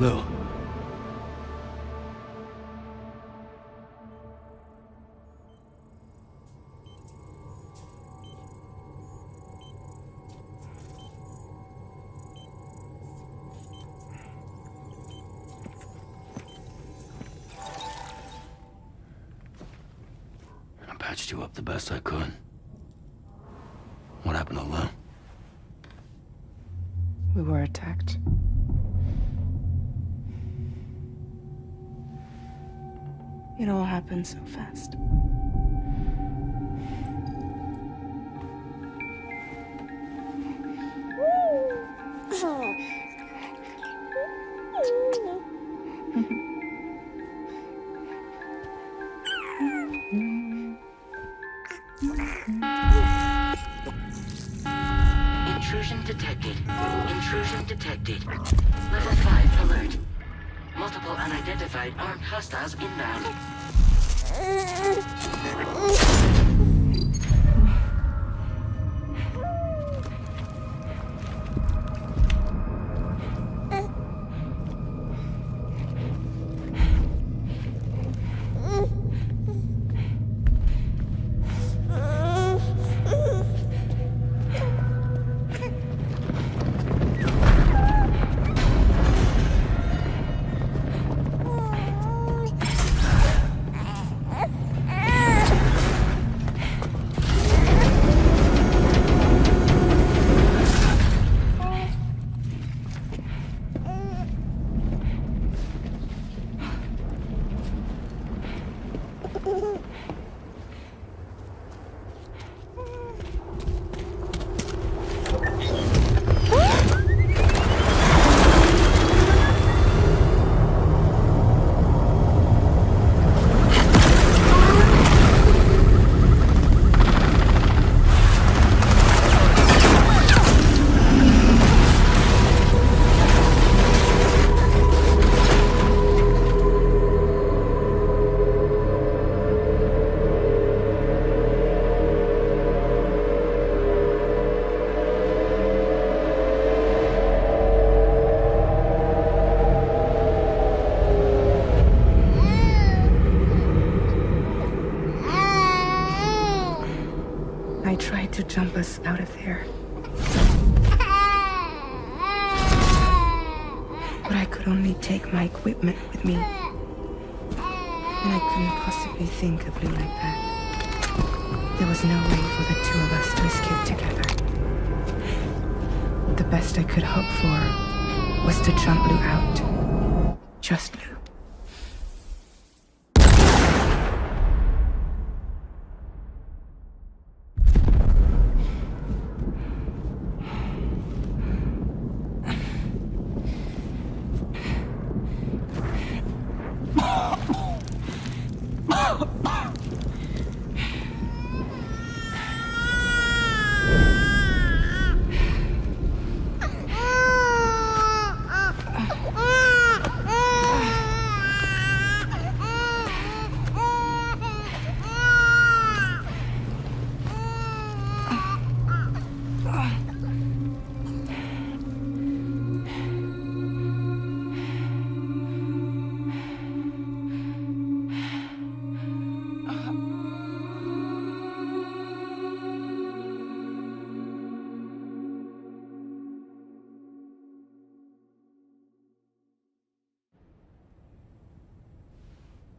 Lou. I patched you up the best I could. What happened to Lou? We were attacked. It all happened so fast. Intrusion detected. Intrusion detected. Level 5 alert. Multiple unidentified armed hostiles inbound. I tried to jump us out of there. But I could only take my equipment with me. And I couldn't possibly think of Lou like that. There was no way for the two of us to escape together. The best I could hope for was to jump Lou out. Just Lou.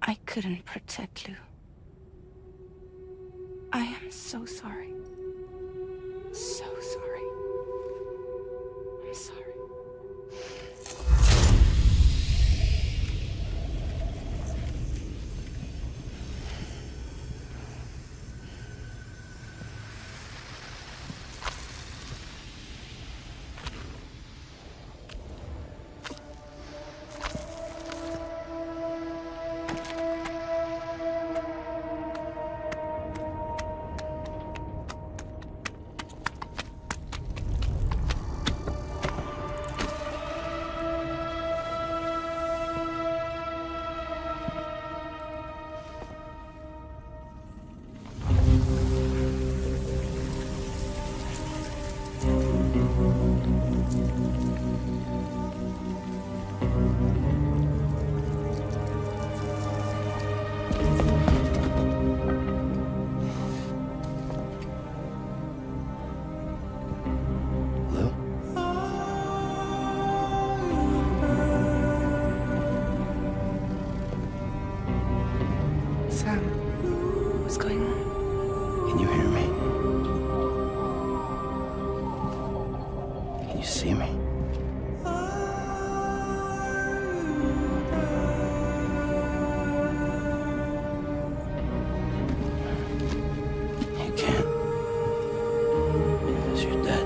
I couldn't protect Lou. I am so sorry. So sorry. I'm sorry. Sam, what's going on? Can you hear me? Can you see me? You can't. Because you're dead.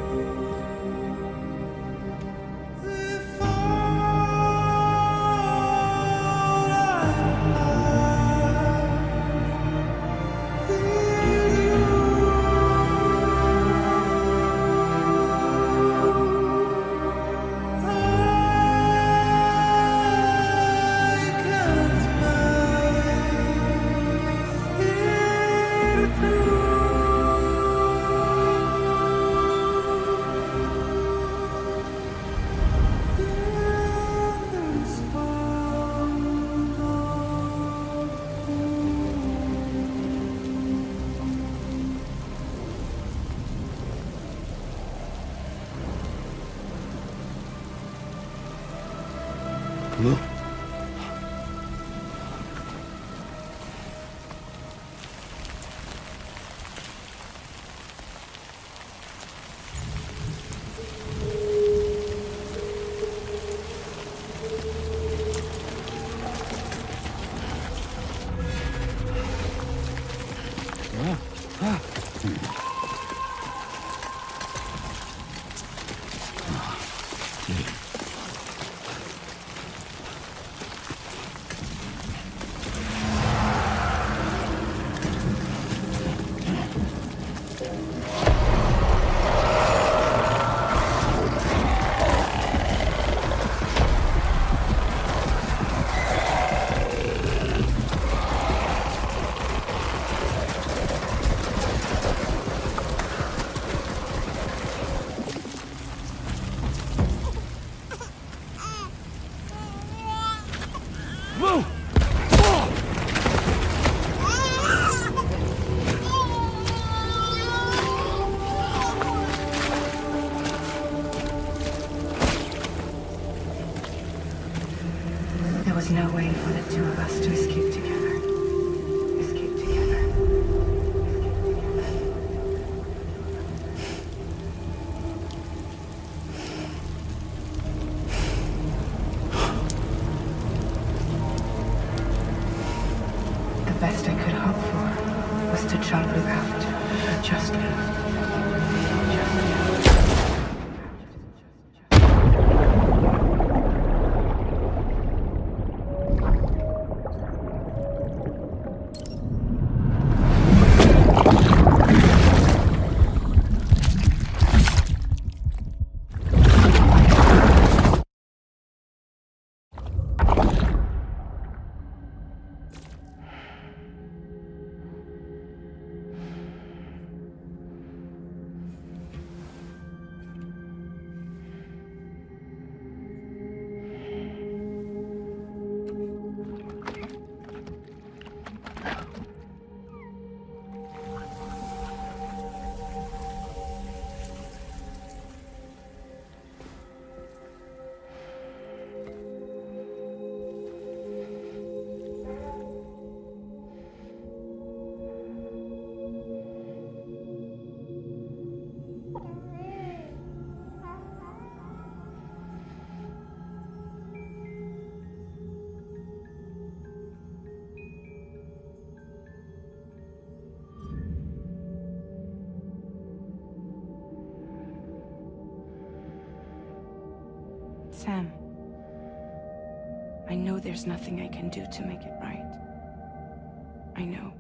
Hello? Move! There was no way for the two of us to escape together. Escape together. The best I could hope for was to jump without. Just now. Sam, I know there's nothing I can do to make it right. I know.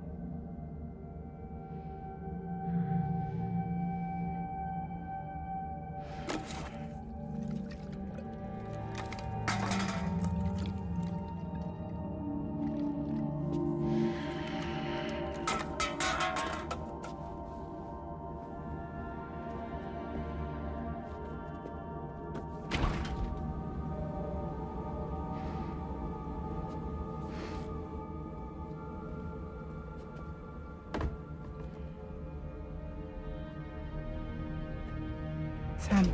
Sam,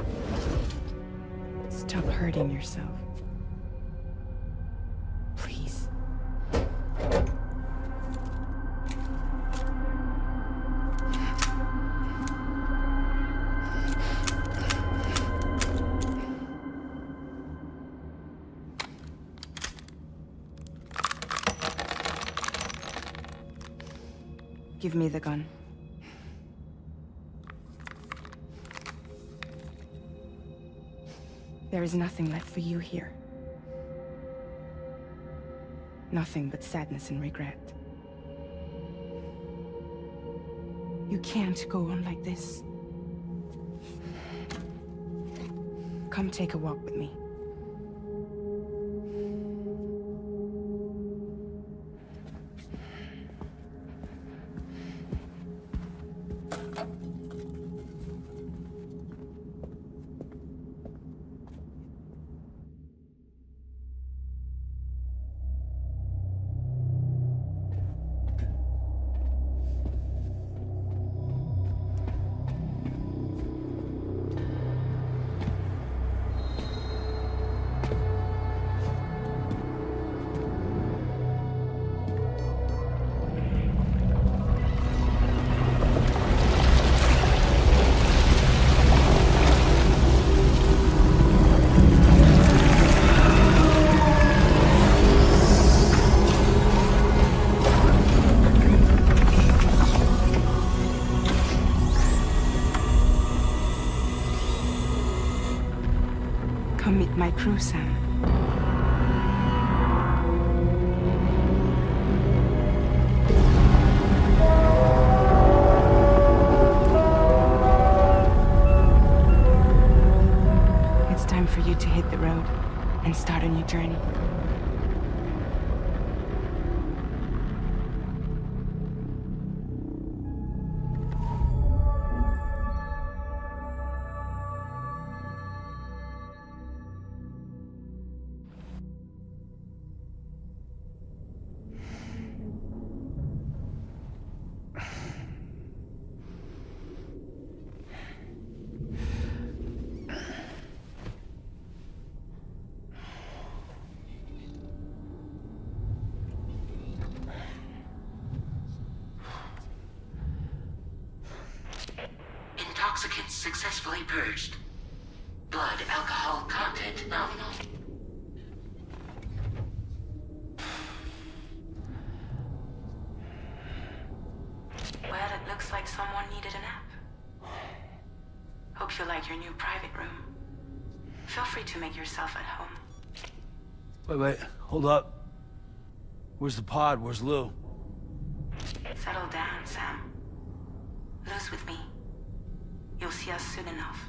stop hurting yourself. Give me the gun. There is nothing left for you here. Nothing but sadness and regret. You can't go on like this. Come take a walk with me. Come meet my crew, Sam. It's time for you to hit the road and start a new journey. Intoxicants successfully purged. Blood alcohol content nominal. Well, it looks like someone needed a nap. Hope you like your new private room. Feel free to make yourself at home. Wait, hold up. Where's the pod? Where's Lou? Settle down, Sam. Lou's with me. You'll see us soon enough.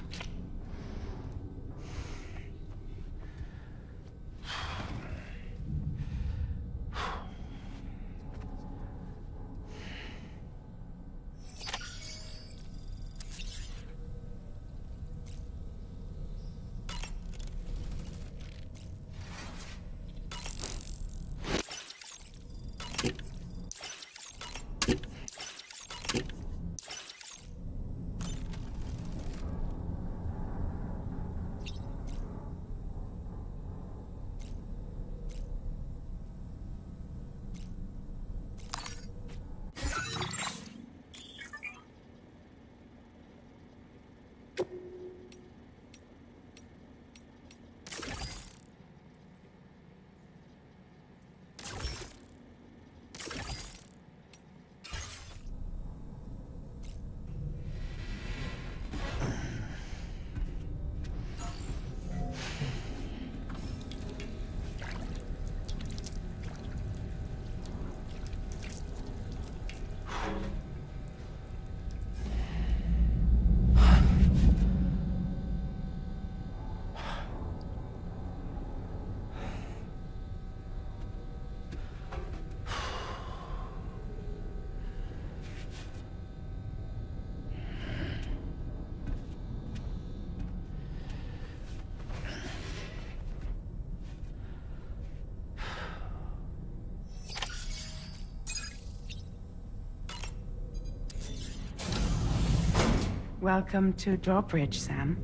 Welcome to Drawbridge, Sam.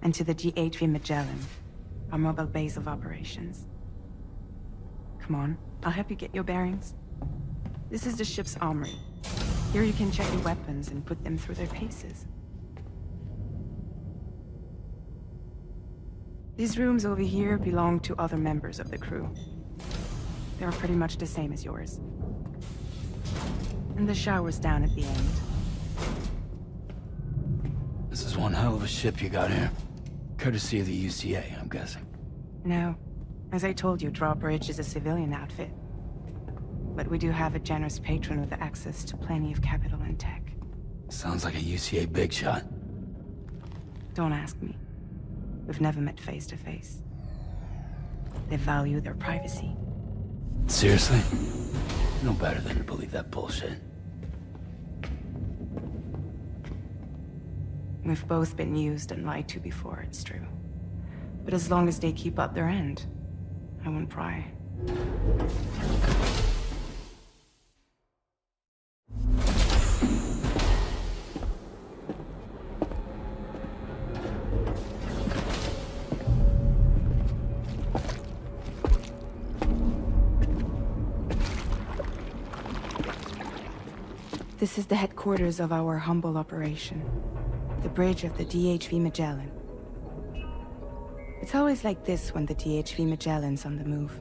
And to the GHV Magellan, our mobile base of operations. Come on, I'll help you get your bearings. This is the ship's armory. Here you can check your weapons and put them through their paces. These rooms over here belong to other members of the crew. They're pretty much the same as yours. And the shower's down at the end. This is one hell of a ship you got here. Courtesy of the UCA, I'm guessing. No. As I told you, Drawbridge is a civilian outfit. But we do have a generous patron with access to plenty of capital and tech. Sounds like a UCA big shot. Don't ask me. We've never met face to face. They value their privacy. Seriously? No better than to believe that bullshit. We've both been used and lied to before, it's true. But as long as they keep up their end, I won't pry. This is the headquarters of our humble operation. The bridge of the DHV Magellan. It's always like this when the DHV Magellan's on the move.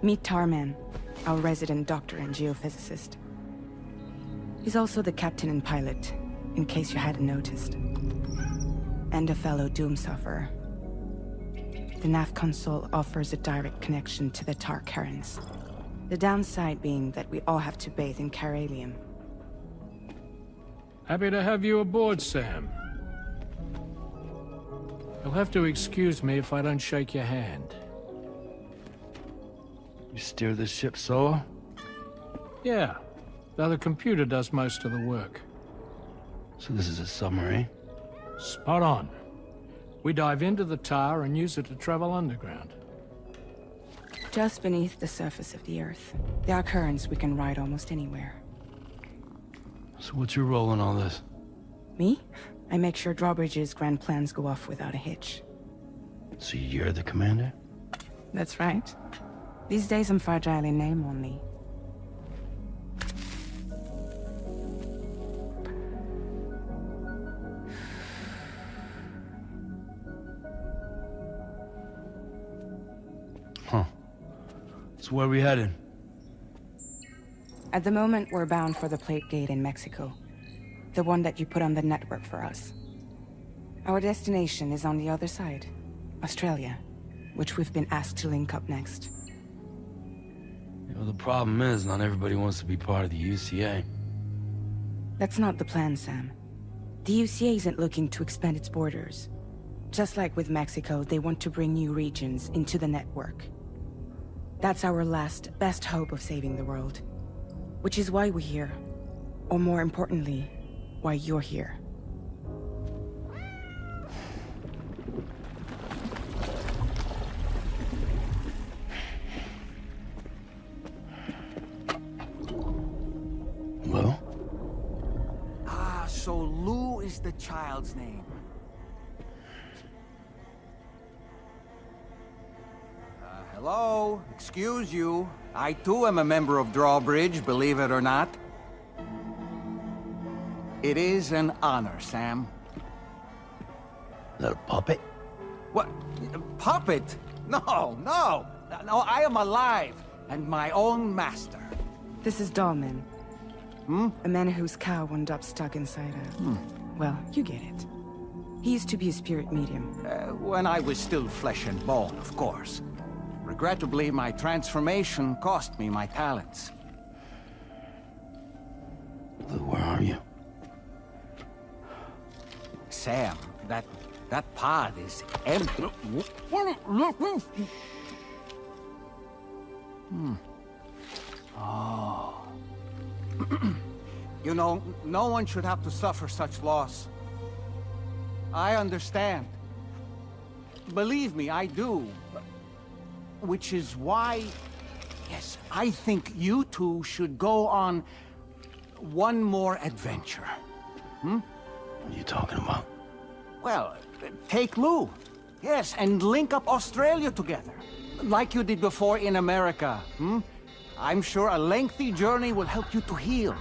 Meet Tarman, our resident doctor and geophysicist. He's also the captain and pilot, in case you hadn't noticed. And a fellow doom sufferer. The nav console offers a direct connection to the Tar currents. The downside being that we all have to bathe in Caralium. Happy to have you aboard, Sam. You'll have to excuse me if I don't shake your hand. You steer this ship solo? Yeah, though the computer does most of the work. So this is a submarine? Spot on. We dive into the Tar and use it to travel underground. Just beneath the surface of the Earth, there are currents we can ride almost anywhere. So what's your role in all this? Me? I make sure Drawbridge's grand plans go off without a hitch. So you're the commander? That's right. These days I'm fragile in name only. Huh. So where are we headed? At the moment, we're bound for the Plate Gate in Mexico. The one that you put on the network for us. Our destination is on the other side, Australia, which we've been asked to link up next. You know, the problem is, not everybody wants to be part of the UCA. That's not the plan, Sam. The UCA isn't looking to expand its borders. Just like with Mexico, they want to bring new regions into the network. That's our last, best hope of saving the world. Which is why we're here. Or more importantly, why you're here. Well? Ah, so Lou is the child's name. Hello? Excuse you. I too am a member of Drawbridge, believe it or not. It is an honor, Sam. Is that a puppet? What? Puppet? No, no! No, I am alive, and my own master. This is Dahlman. A man whose cow wound up stuck inside a... Well, you get it. He used to be a spirit medium. When I was still flesh and bone, of course. Regrettably, my transformation cost me my talents. Lou, where are you? Sam, that pod is empty. Oh. You know, no one should have to suffer such loss. I understand. Believe me, I do. Which is why, yes, I think you two should go on one more adventure. What are you talking about? Well, take Lou. Yes, and link up Australia together. Like you did before in America. I'm sure a lengthy journey will help you to heal.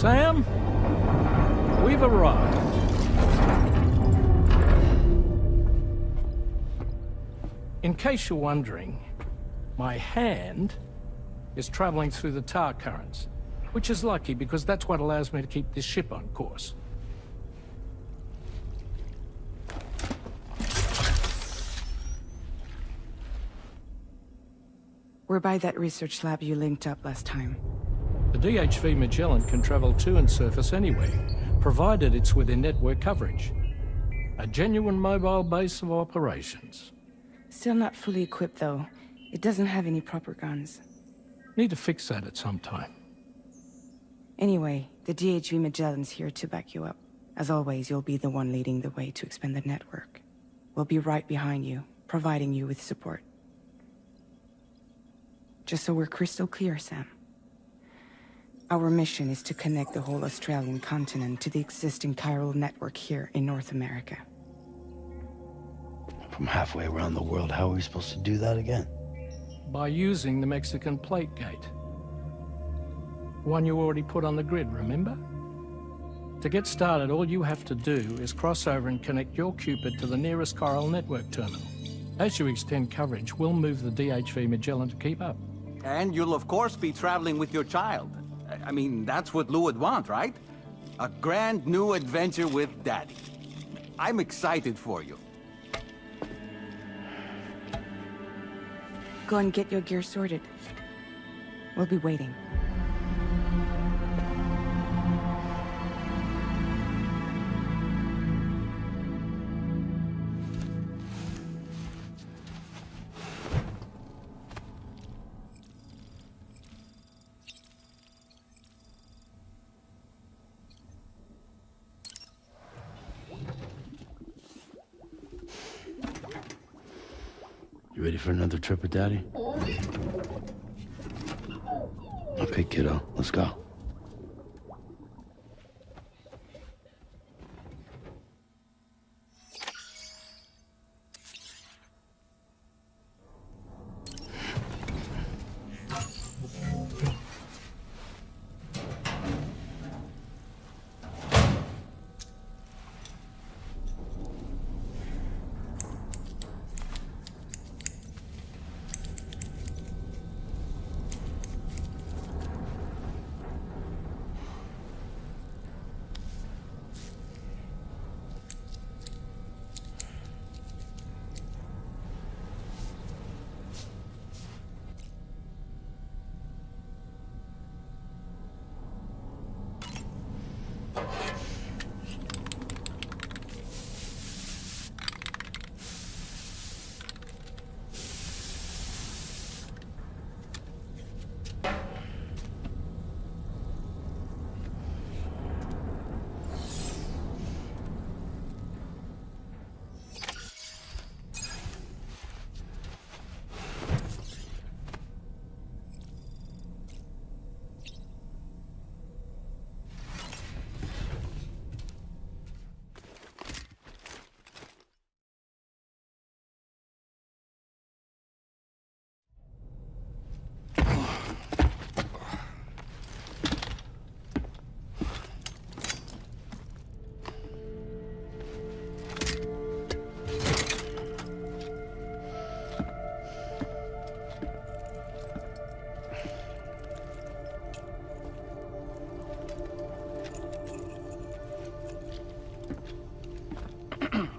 Sam, we've arrived. In case you're wondering, my hand is traveling through the tar currents, which is lucky because that's what allows me to keep this ship on course. We're by that research lab you linked up last time. The DHV Magellan can travel to and surface anywhere, provided it's within network coverage. A genuine mobile base of operations. Still not fully equipped, though. It doesn't have any proper guns. Need to fix that at some time. Anyway, the DHV Magellan's here to back you up. As always, you'll be the one leading the way to expand the network. We'll be right behind you, providing you with support. Just so we're crystal clear, Sam. Our mission is to connect the whole Australian continent to the existing chiral network here in North America. From halfway around the world, how are we supposed to do that again? By using the Mexican plate gate. One you already put on the grid, remember? To get started, all you have to do is cross over and connect your Cupid to the nearest chiral network terminal. As you extend coverage, we'll move the DHV Magellan to keep up. And you'll of course be traveling with your child. I mean, that's what Lou would want, right? A grand new adventure with Daddy. I'm excited for you. Go and get your gear sorted. We'll be waiting. You ready for another trip with Daddy? Okay, kiddo, let's go.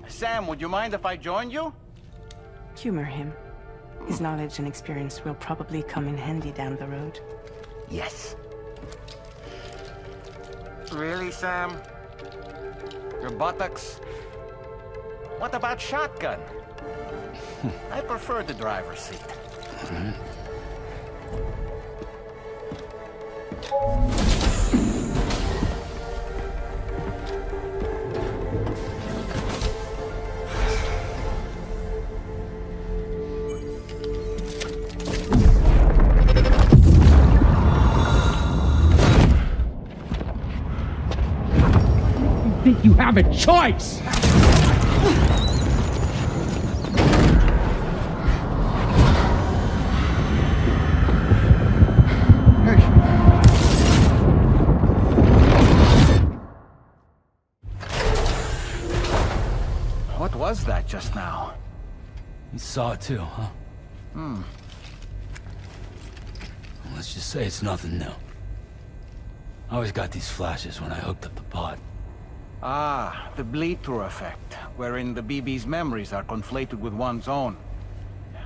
Sam, would you mind if I joined you? Humor him. His knowledge and experience will probably come in handy down the road. Yes. Really, Sam? Your buttocks? What about shotgun? I prefer the driver's seat. Think you have a choice? that just now. You saw it too, huh? Let's just say it's nothing new. I always got these flashes when I hooked up the pod. Ah, the bleed-through effect, wherein the BB's memories are conflated with one's own.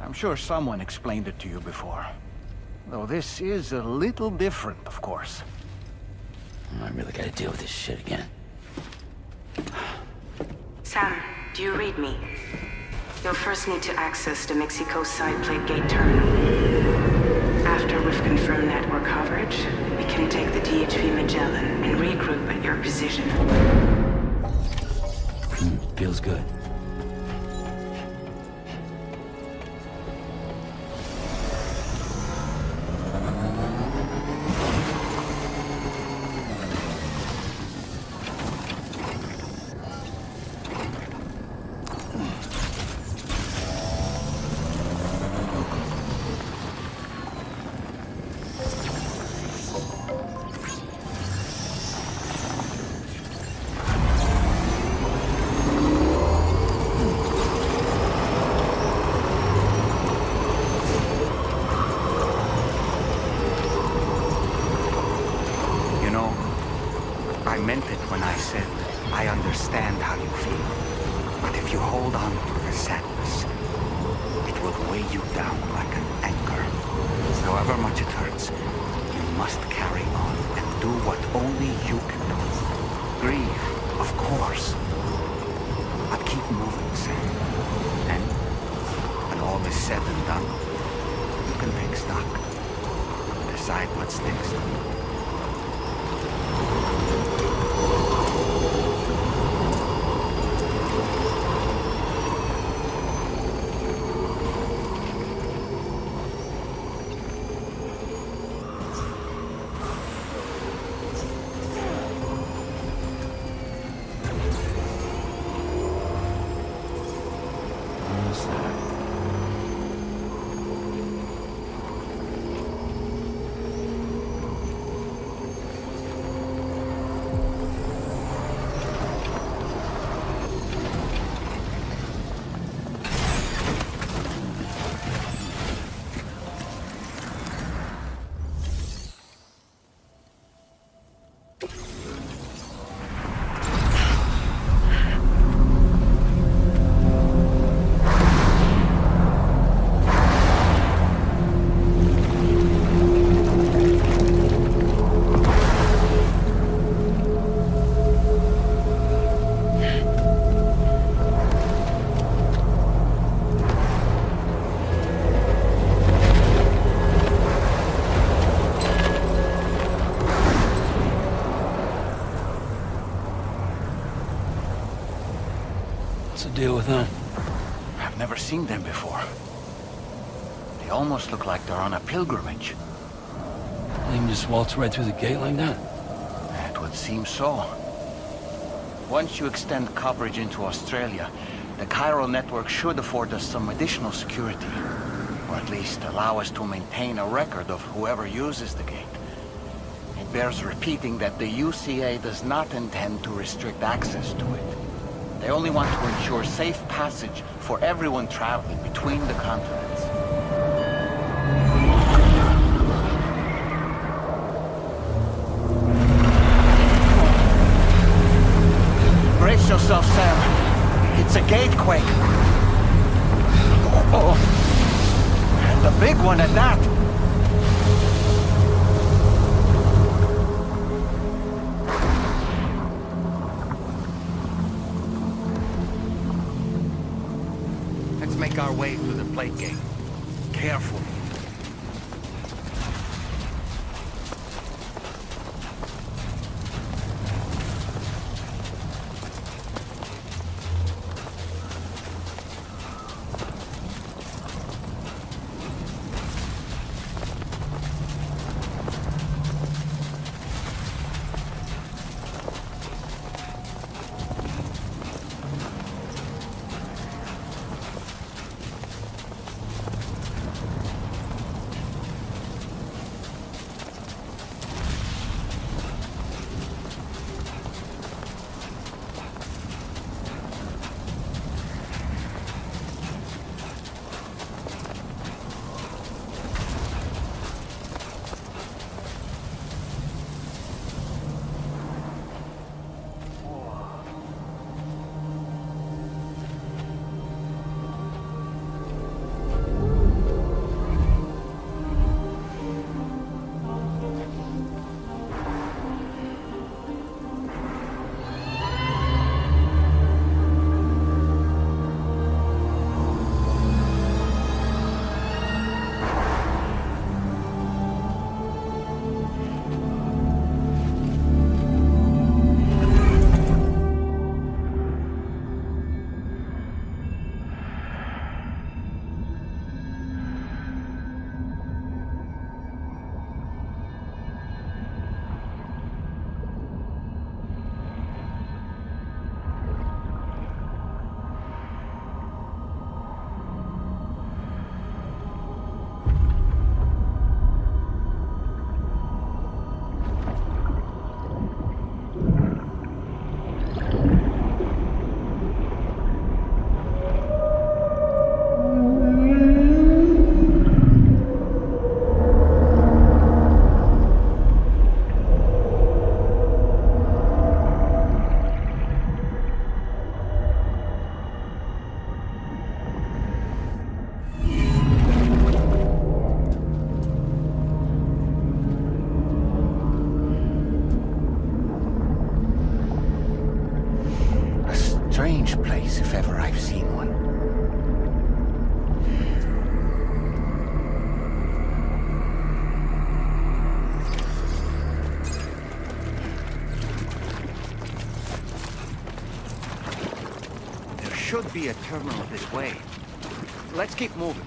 I'm sure someone explained it to you before. Though this is a little different, of course. I really gotta deal with this shit again. Sam, do you read me? You'll first need to access the Mexico side plate gate terminal. After we've confirmed network coverage, we can take the DHV Magellan and regroup at your position. Feels good. I meant it when I said, I understand how you feel. But if you hold on to the sadness, it will weigh you down like an anchor. However much it hurts, you must carry on and do what only you can do. Grieve, of course. But keep moving, Sam. And when all is said and done, you can take stock. Decide what's next. What's the deal with them? I've never seen them before. They almost look like they're on a pilgrimage. They can just waltz right through the gate like that? It would seem so. Once you extend coverage into Australia, the chiral network should afford us some additional security. Or at least allow us to maintain a record of whoever uses the gate. It bears repeating that the UCA does not intend to restrict access to it. They only want to ensure safe passage for everyone traveling between the continents. Brace yourself, Sam. It's a gatequake. Oh, and a big one at that. Let's make our way through the plate gate. Carefully. breeze if ever I've seen one. There should be a terminal this way. Let's keep moving.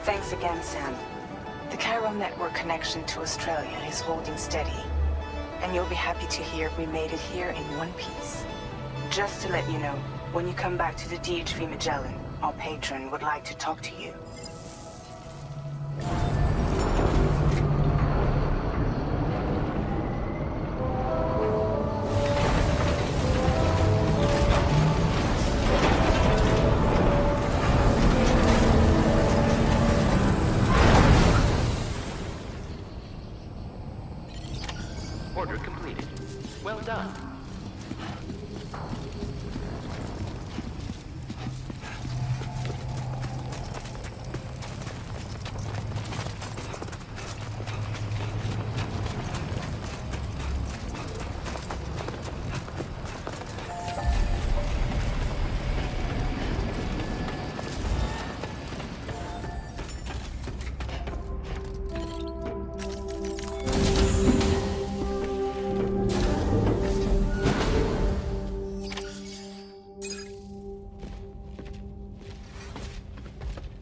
Thanks again, Sam. The Chiral network connection to Australia is holding steady. And you'll be happy to hear we made it here in one piece. Just to let you know, when you come back to the DHV Magellan, our patron would like to talk to you. Order completed. Well done.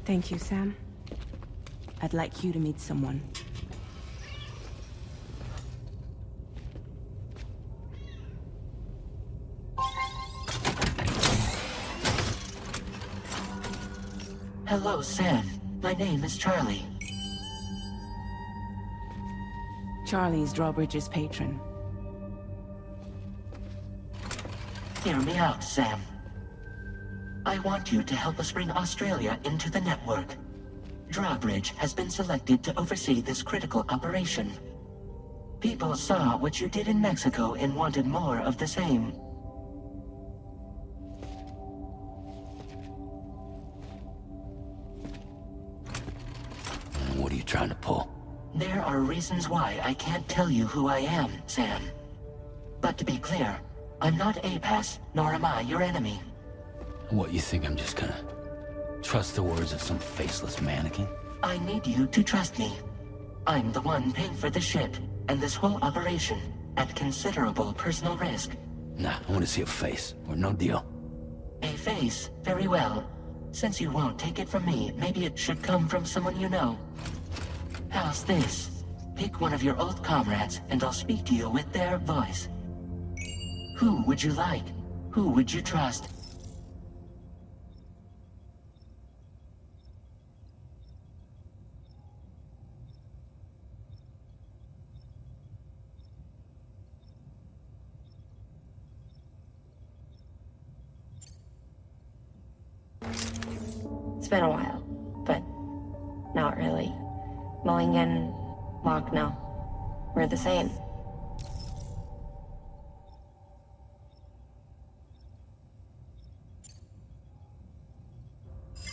Thank you, Sam. I'd like you to meet someone. Hello, Sam. My name is Charlie. Charlie's Drawbridge's patron. Hear me out, Sam. I want you to help us bring Australia into the network. Drawbridge has been selected to oversee this critical operation. People saw what you did in Mexico and wanted more of the same. What are you trying to pull? There are reasons why I can't tell you who I am, Sam. But to be clear, I'm not APAS, nor am I your enemy. What, you think I'm just gonna trust the words of some faceless mannequin? I need you to trust me. I'm the one paying for the ship, and this whole operation, at considerable personal risk. Nah, I want to see a face, or no deal. A face, very well. Since you won't take it from me, maybe it should come from someone you know. How's this? Pick one of your old comrades, and I'll speak to you with their voice. Who would you like? Who would you trust? It's been a while, but not really. Mulligan, Lochno, we're the same.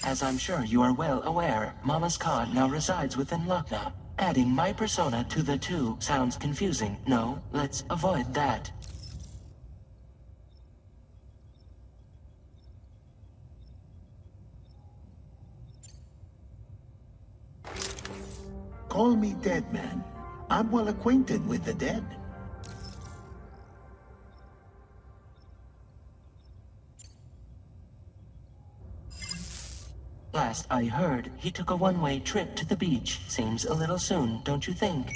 As I'm sure you are well aware, Mama's Khan now resides within Lochna. Adding my persona to the two sounds confusing. No, let's avoid that. Call me dead man. I'm well acquainted with the dead. Last I heard, he took a one-way trip to the beach. Seems a little soon, don't you think?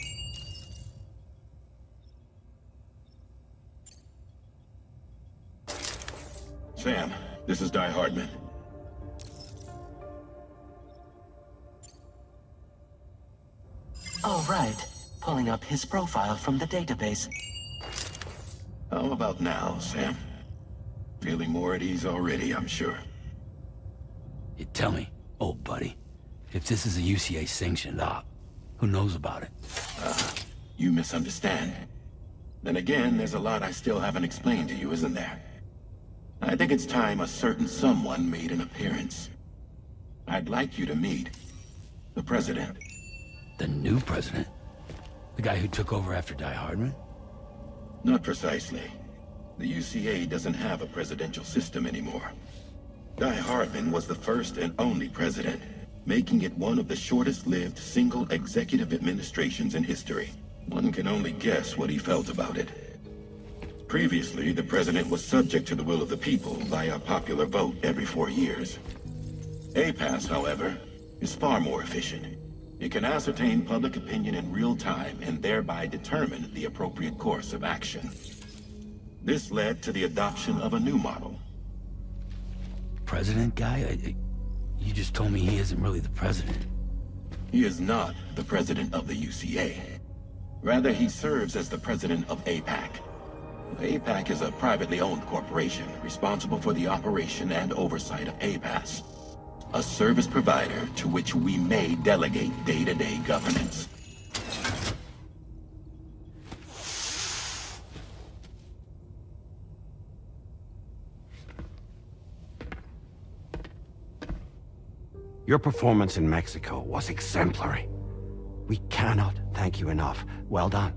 Sam, this is Die Hardman. All right. Pulling up his profile from the database. How about now, Sam? Feeling more at ease already, I'm sure. You tell me, old buddy, if this is a UCA-sanctioned op, who knows about it? You misunderstand. Then again, there's a lot I still haven't explained to you, isn't there? I think it's time a certain someone made an appearance. I'd like you to meet the President. The new president? The guy who took over after Die Hardman? Not precisely. The UCA doesn't have a presidential system anymore. Die Hardman was the first and only president, making it one of the shortest-lived single executive administrations in history. One can only guess what he felt about it. Previously, the president was subject to the will of the people via popular vote every 4 years. APAS, however, is far more efficient. It can ascertain public opinion in real time and thereby determine the appropriate course of action. This led to the adoption of a new model. President guy? You just told me he isn't really the president. He is not the president of the UCA. Rather, he serves as the president of APAC. APAC is a privately owned corporation responsible for the operation and oversight of APAS, a service provider to which we may delegate day-to-day governance. Your performance in Mexico was exemplary. We cannot thank you enough. Well done.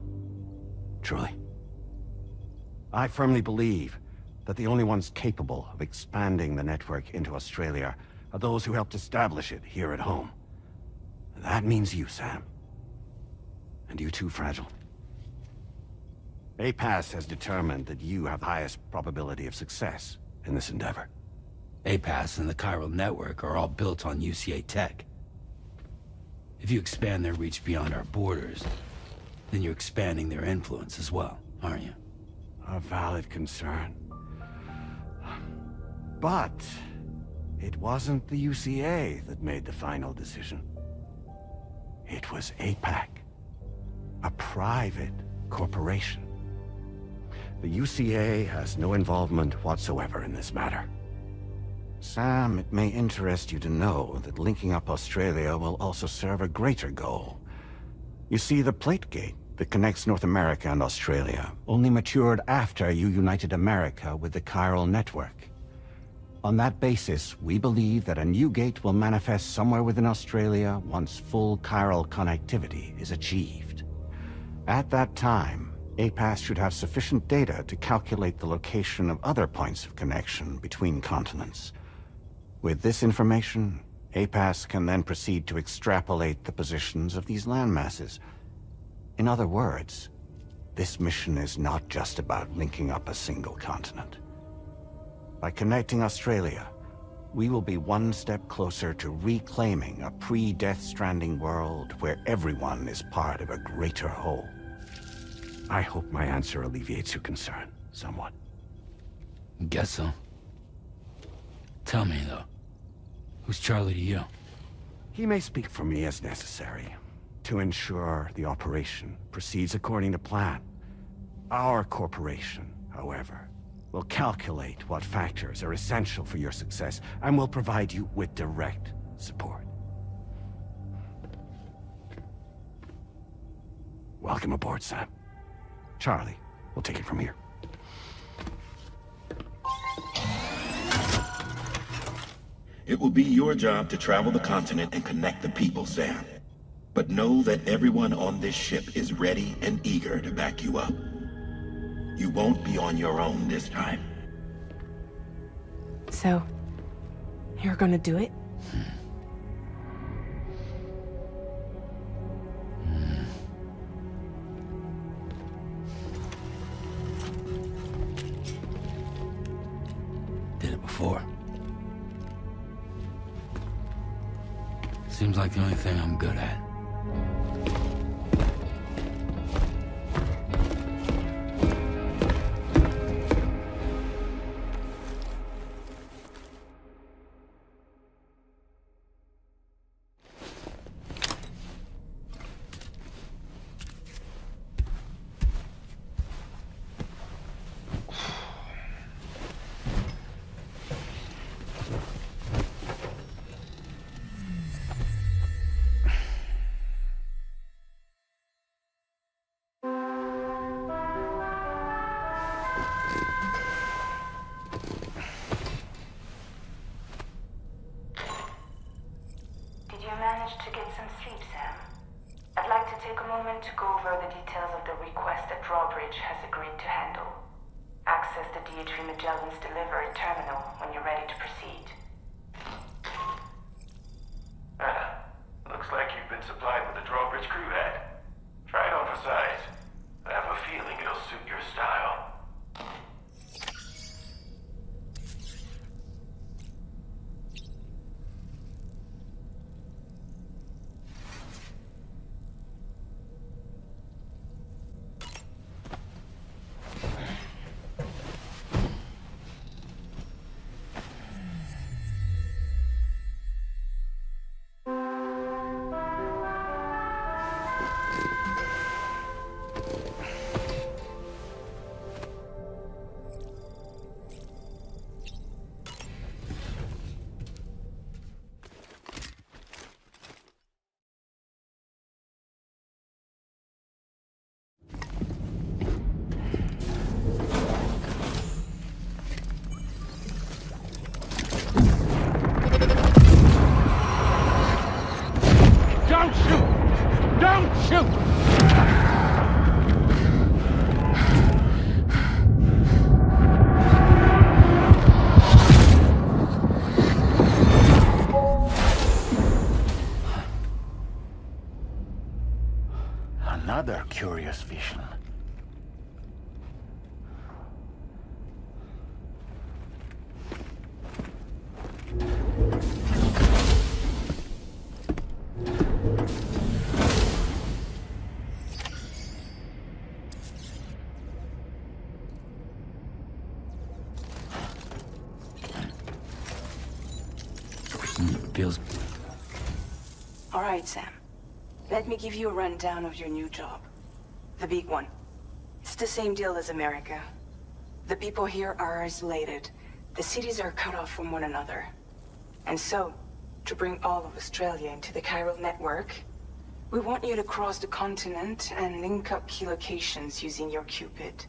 Truly. I firmly believe that the only ones capable of expanding the network into Australia are those who helped establish it here at home. That means you, Sam. And you too, Fragile. APAS has determined that you have the highest probability of success in this endeavor. APAS and the chiral network are all built on UCA tech. If you expand their reach beyond our borders, then you're expanding their influence as well, aren't you? A valid concern. But it wasn't the UCA that made the final decision. It was APAC, a private corporation. The UCA has no involvement whatsoever in this matter. Sam, it may interest you to know that linking up Australia will also serve a greater goal. You see, the plate gate that connects North America and Australia only matured after you united America with the chiral network. On that basis, we believe that a new gate will manifest somewhere within Australia once full chiral connectivity is achieved. At that time, APAS should have sufficient data to calculate the location of other points of connection between continents. With this information, APAS can then proceed to extrapolate the positions of these landmasses. In other words, this mission is not just about linking up a single continent. By connecting Australia, we will be one step closer to reclaiming a pre-Death Stranding world where everyone is part of a greater whole. I hope my answer alleviates your concern somewhat. Guess so. Tell me, though, who's Charlie to you? He may speak for me as necessary to ensure the operation proceeds according to plan. Our corporation, however, will calculate what factors are essential for your success and will provide you with direct support. Welcome aboard, Sam. Charlie, we'll take it from here. It will be your job to travel the continent and connect the people, Sam. But know that everyone on this ship is ready and eager to back you up. You won't be on your own this time. So, you're gonna do it? Seems like the only thing I'm good at. Managed to get some sleep, Sam. I'd like to take a moment to go over the details of the request that Drawbridge has agreed to handle. Access the DH3 Magellan's delivery terminal when you're ready to proceed. Looks like you've been supplied with the Drawbridge crew hat. Try it on for size. I have a feeling it'll suit your style. Don't shoot! Don't shoot! Another curious vision. Feels... All right, Sam. Let me give you a rundown of your new job. The big one. It's the same deal as America. The people here are isolated. The cities are cut off from one another. And so, to bring all of Australia into the chiral network, we want you to cross the continent and link up key locations using your Cupid.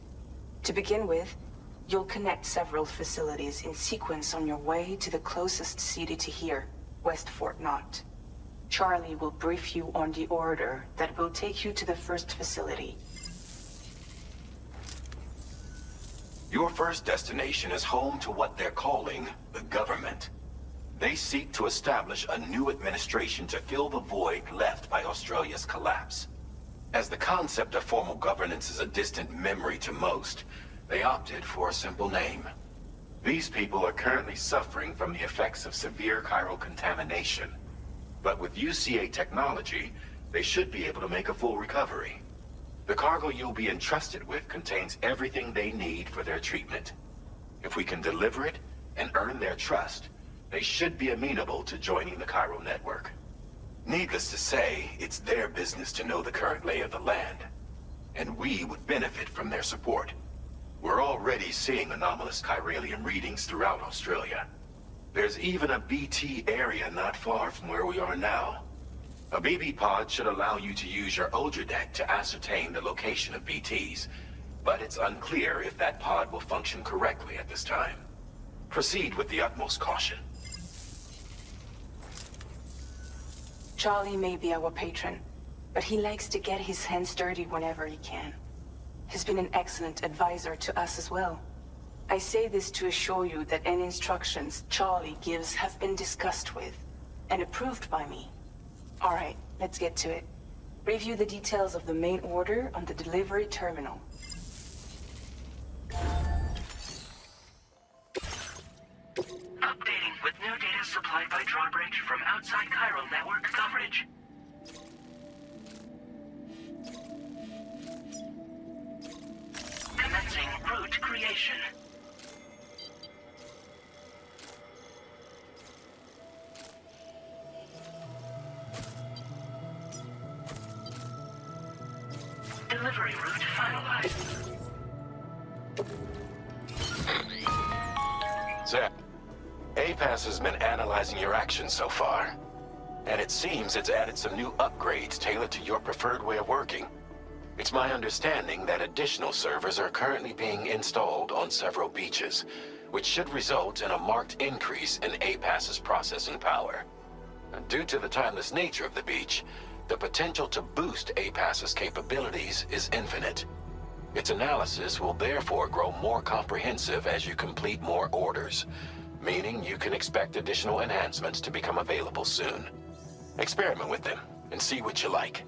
To begin with, you'll connect several facilities in sequence on your way to the closest city to here, West Fort Knott. Charlie will brief you on the order that will take you to the first facility. Your first destination is home to what they're calling the government. They seek to establish a new administration to fill the void left by Australia's collapse. As the concept of formal governance is a distant memory to most, they opted for a simple name. These people are currently suffering from the effects of severe chiral contamination. But with UCA technology, they should be able to make a full recovery. The cargo you'll be entrusted with contains everything they need for their treatment. If we can deliver it and earn their trust, they should be amenable to joining the chiral network. Needless to say, it's their business to know the current lay of the land, and we would benefit from their support. We're already seeing anomalous chiralium readings throughout Australia. There's even a BT area not far from where we are now. A BB pod should allow you to use your Ultra deck to ascertain the location of BTs, but it's unclear if that pod will function correctly at this time. Proceed with the utmost caution. Charlie may be our patron, but he likes to get his hands dirty whenever he can. He's been an excellent advisor to us as well. I say this to assure you that any instructions Charlie gives have been discussed with and approved by me. All right, let's get to it. Review the details of the main order on the delivery terminal. Updating with new data supplied by drawbridge from outside chiral network coverage. Commencing route creation. Delivery route finalized. Zep, APAS has been analyzing your actions so far, and it seems it's added some new upgrades tailored to your preferred way of working. It's my understanding that additional servers are currently being installed on several beaches, which should result in a marked increase in APAS's processing power. And due to the timeless nature of the beach, the potential to boost APAS's capabilities is infinite. Its analysis will therefore grow more comprehensive as you complete more orders, meaning you can expect additional enhancements to become available soon. Experiment with them and see what you like.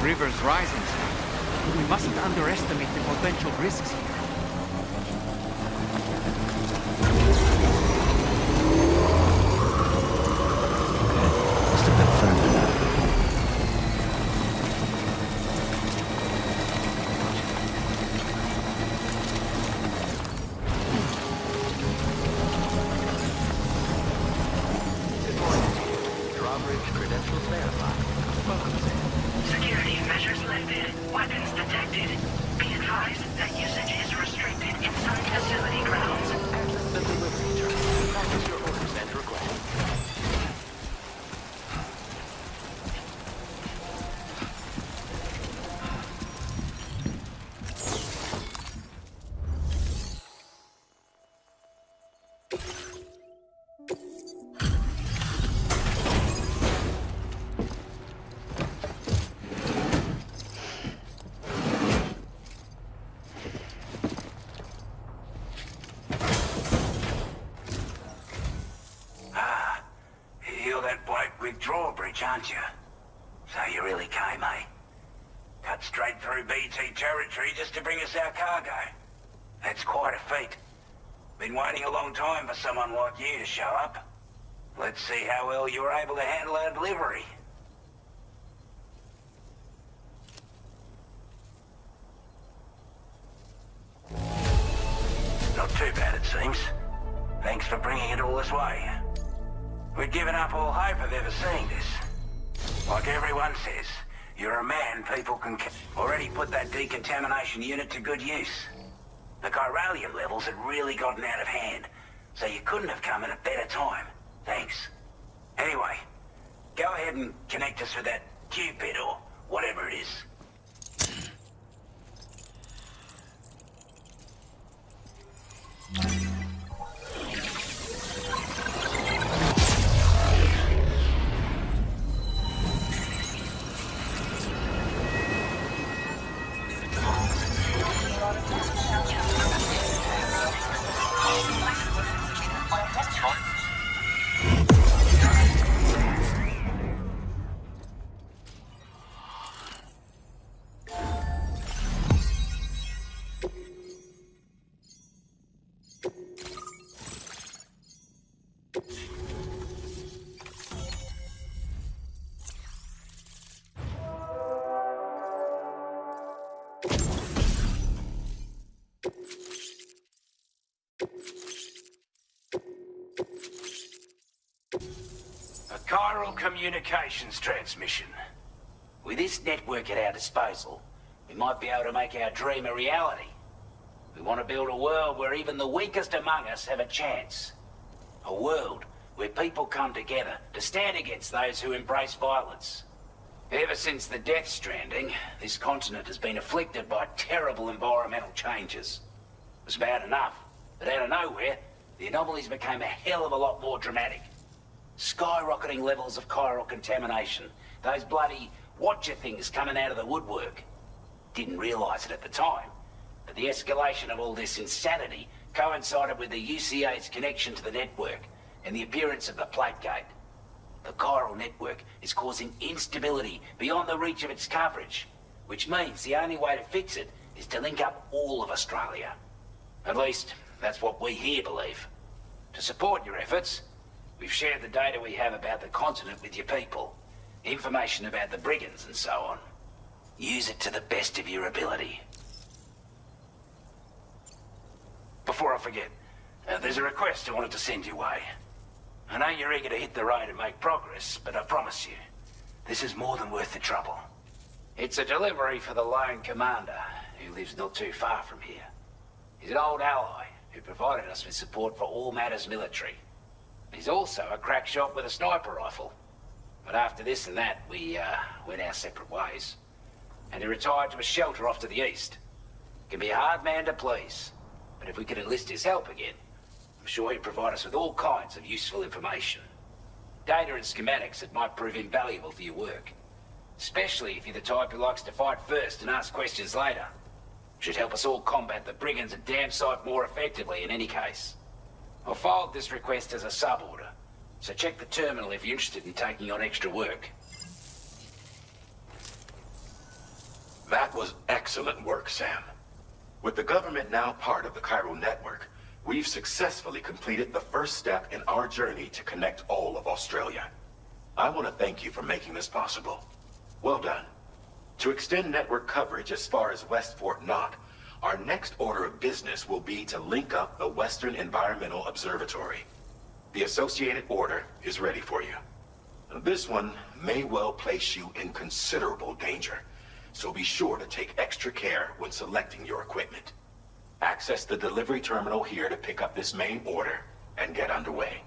river's rising, Sam. We mustn't underestimate the potential risks here. Just a bit further now. Drawbridge credentials verified. Welcome, Sam. Security measures lifted. Weapons detected. Be advised that usage is restricted inside facility grounds. Access the delivery terminal. Practice your orders and requests. You're that bloke with Drawbridge, aren't you? So you really came, eh? Cut straight through BT territory just to bring us our cargo. That's quite a feat. Been waiting a long time for someone like you to show up. Let's see how well you were able to handle our delivery. Not too bad, it seems. Thanks for bringing it all this way. We'd given up all hope of ever seeing this. Like everyone says, you're a man people can... Already put that decontamination unit to good use. The chiralium levels had really gotten out of hand, so you couldn't have come at a better time. Thanks. Anyway, go ahead and connect us with that Cupid or whatever it is. A chiral communications transmission. With this network at our disposal, we might be able to make our dream a reality. We want to build a world where even the weakest among us have a chance. A world where people come together to stand against those who embrace violence. Ever since the death stranding, this continent has been afflicted by terrible environmental changes. It was bad enough, but out of nowhere, the anomalies became a hell of a lot more dramatic. Skyrocketing levels of chiral contamination. Those bloody watcher things coming out of the woodwork. Didn't realize it at the time, but the escalation of all this insanity coincided with the UCA's connection to the network and the appearance of the plate gate. The chiral network is causing instability beyond the reach of its coverage, which means the only way to fix it is to link up all of Australia. At least, that's what we here believe. To support your efforts, we've shared the data we have about the continent with your people, information about the brigands and so on. Use it to the best of your ability. Before I forget, there's a request I wanted to send your way. I know you're eager to hit the road and make progress, but I promise you, this is more than worth the trouble. It's a delivery for the lone commander, who lives not too far from here. He's an old ally who provided us with support for all matters military. He's also a crack shot with a sniper rifle. But after this and that, we went our separate ways. And he retired to a shelter off to the east. Can be a hard man to please, but if we could enlist his help again, I'm sure he'd provide us with all kinds of useful information. Data and schematics that might prove invaluable for your work. Especially if you're the type who likes to fight first and ask questions later. Should help us all combat the brigands a damn sight more effectively in any case. I filed this request as a sub-order, so check the terminal if you're interested in taking on extra work. was excellent work, Sam. With the government now part of the Chiral network, we've successfully completed the first step in our journey to connect all of Australia. I want to thank you for making this possible. Well done. To extend network coverage as far as West Fort Knott, our next order of business will be to link up the Western Environmental Observatory. The associated order is ready for you. This one may well place you in considerable danger, so be sure to take extra care when selecting your equipment. Access the delivery terminal here to pick up this main order and get underway.